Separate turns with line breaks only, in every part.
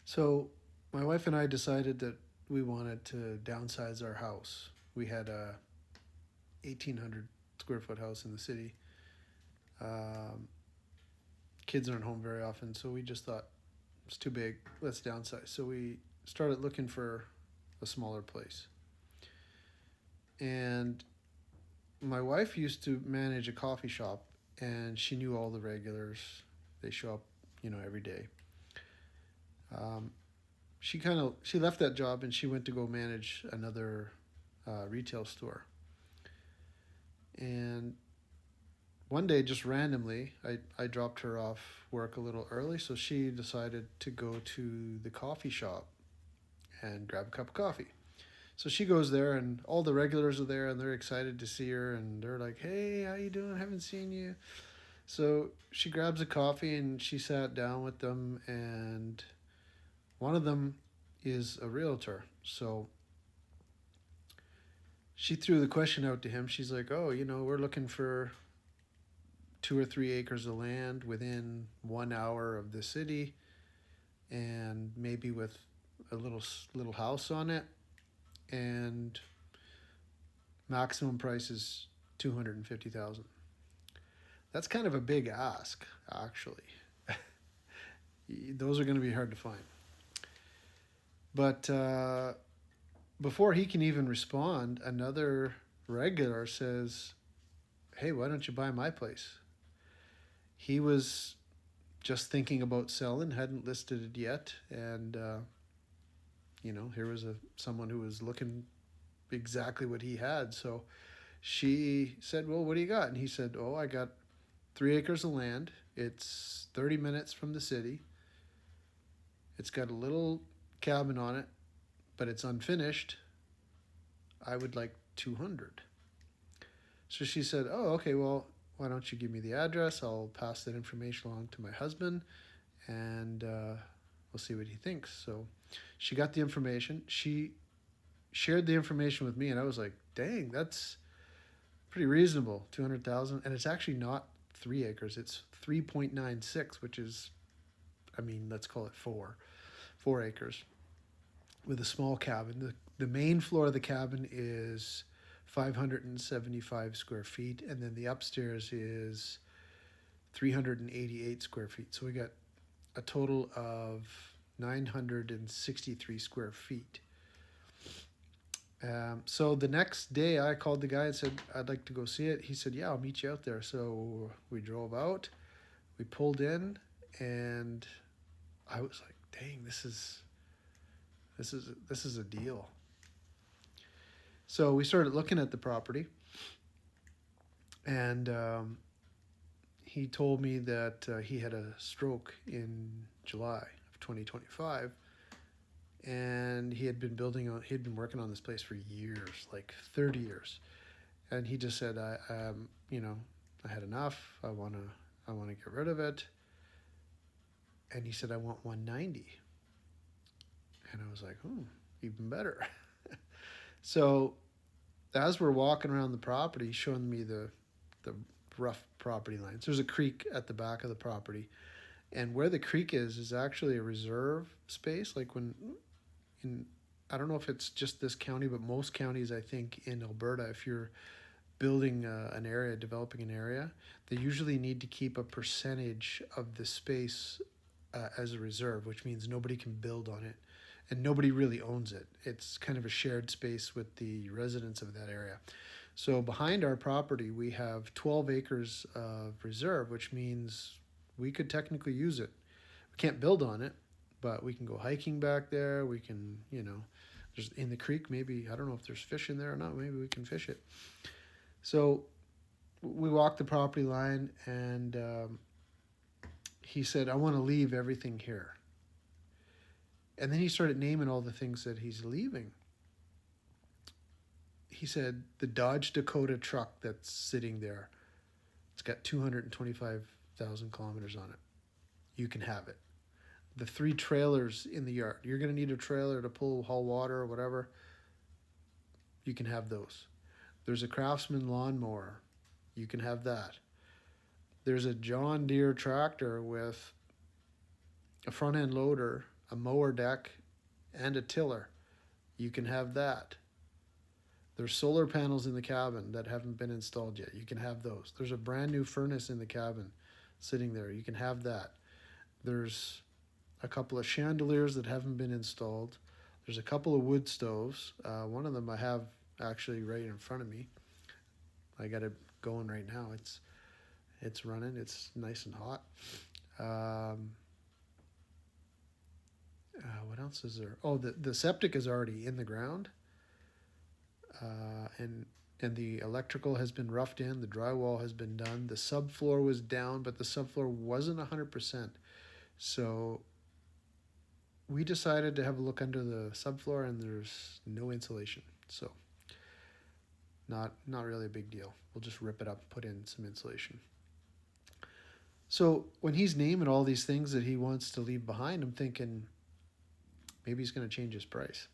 So my wife and I decided that we wanted to downsize our house. We had a 1,800 square foot house in the city. Um, Kids aren't home very often, so we just thought it's too big. Let's downsize. So we started looking for a smaller place. And my wife used to manage a coffee shop, and she knew all the regulars. They show up, every day. Um, she left that job and she went to go manage another retail store. And one day, just randomly, I dropped her off work a little early, so she decided to go to the coffee shop and grab a cup of coffee. So she goes there, and all the regulars are there, and they're excited to see her, and they're like, "Hey, how you doing? Haven't seen you." So she grabs a coffee, and she sat down with them, and one of them is a realtor. So she threw the question out to him. She's like, "Oh, we're looking for 2 or 3 acres of land within 1 hour of the city, and maybe with a little house on it, and maximum price is 250,000." That's kind of a big ask, actually. Those are going to be hard to find. But before he can even respond, another regular says, "Hey, why don't you buy my place?" He was just thinking about selling, hadn't listed it yet, and here was someone who was looking exactly what he had. So she said, "Well, what do you got?" And he said, "Oh, I got 3 acres of land. It's 30 minutes from the city. It's got a little cabin on it, but it's unfinished. I would like 200." So she said, "Oh, okay, well, why don't you give me the address? I'll pass that information along to my husband, and we'll see what he thinks." So she got the information. She shared the information with me, and I was like, "Dang, that's pretty reasonable. 200,000, and it's actually not 3 acres. It's 3.96, which is, I mean, let's call it 4 acres with a small cabin. The main floor of the cabin is 575 square feet, and then the upstairs is 388 square feet. So we got a total of 963 square feet. So the next day, I called the guy and said, "I'd like to go see it." He said, "Yeah, I'll meet you out there." So we drove out, we pulled in, and I was like, "Dang, this is a deal." So we started looking at the property, and he told me that he had a stroke in July of 2025, and he'd been working on this place for years, like 30 years. And he just said, I had enough. I want to get rid of it." And he said, "I want 190." And I was like, even better. So as we're walking around the property, showing me the rough property lines. There's a creek at the back of the property, and where the creek is actually a reserve space. Like when in I don't know if it's just this county, but most counties, I think, in Alberta, if you're building an area, developing an area, they usually need to keep a percentage of the space as a reserve, which means nobody can build on it and nobody really owns it. It's kind of a shared space with the residents of that area. So behind our property, we have 12 acres of reserve, which means we could technically use it. We can't build on it, but we can go hiking back there. We can, there's in the creek, maybe, I don't know if there's fish in there or not. Maybe we can fish it. So we walked the property line, and he said, "I want to leave everything here." And then he started naming all the things that he's leaving. He said, "The Dodge Dakota truck that's sitting there, it's got 225,000 kilometers on it. You can have it. The 3 trailers in the yard, you're going to need a trailer to haul water or whatever. You can have those. There's a Craftsman lawnmower. You can have that. There's a John Deere tractor with a front end loader, a mower deck, and a tiller. You can have that. There's solar panels in the cabin that haven't been installed yet. You can have those. There's a brand new furnace in the cabin sitting there. You can have that. There's a couple of chandeliers that haven't been installed. There's a couple of wood stoves. One of them I have actually right in front of me. I got it going right now. It's running. It's nice and hot. What else is there? Oh, the septic is already in the ground. And the electrical has been roughed in. The drywall has been done. The subfloor was down, but the subfloor wasn't 100%. So we decided to have a look under the subfloor, and there's no insulation. So not really a big deal. We'll just rip it up and put in some insulation. So when he's naming all these things that he wants to leave behind, I'm thinking maybe he's going to change his price.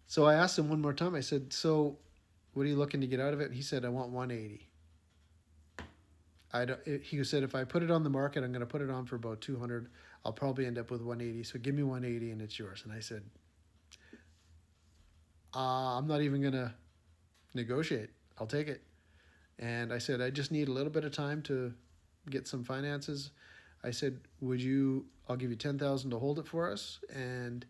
So I asked him one more time. I said, so what are you looking to get out of it? He said, I want 180. He said, if I put it on the market, I'm going to put it on for about 200. I'll probably end up with 180. So give me 180 and it's yours. And I said, I'm not even going to negotiate. I'll take it. And I said, I just need a little bit of time to get some finances. I said, I'll give you 10,000 to hold it for us, and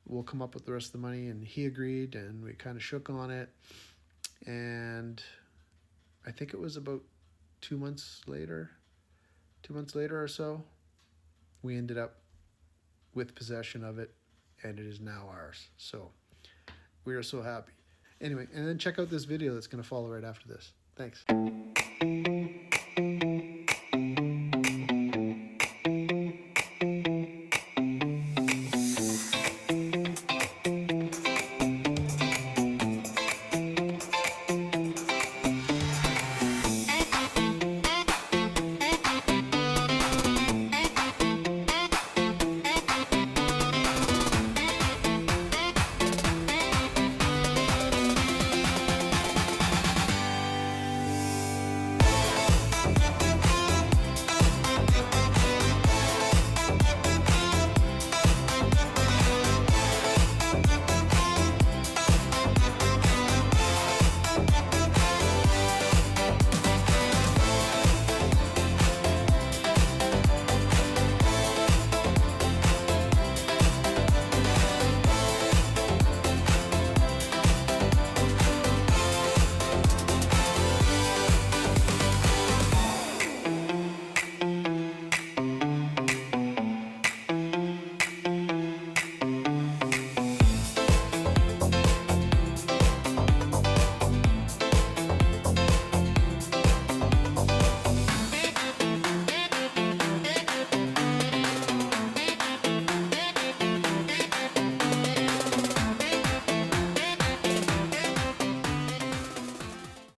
we'll come up with the rest of the money. And he agreed, and we kind of shook on it. And I think it was about 2 months later or so, we ended up with possession of it, and it is now ours. So we are so happy. Anyway, and then check out this video that's going to follow right after this. Thanks.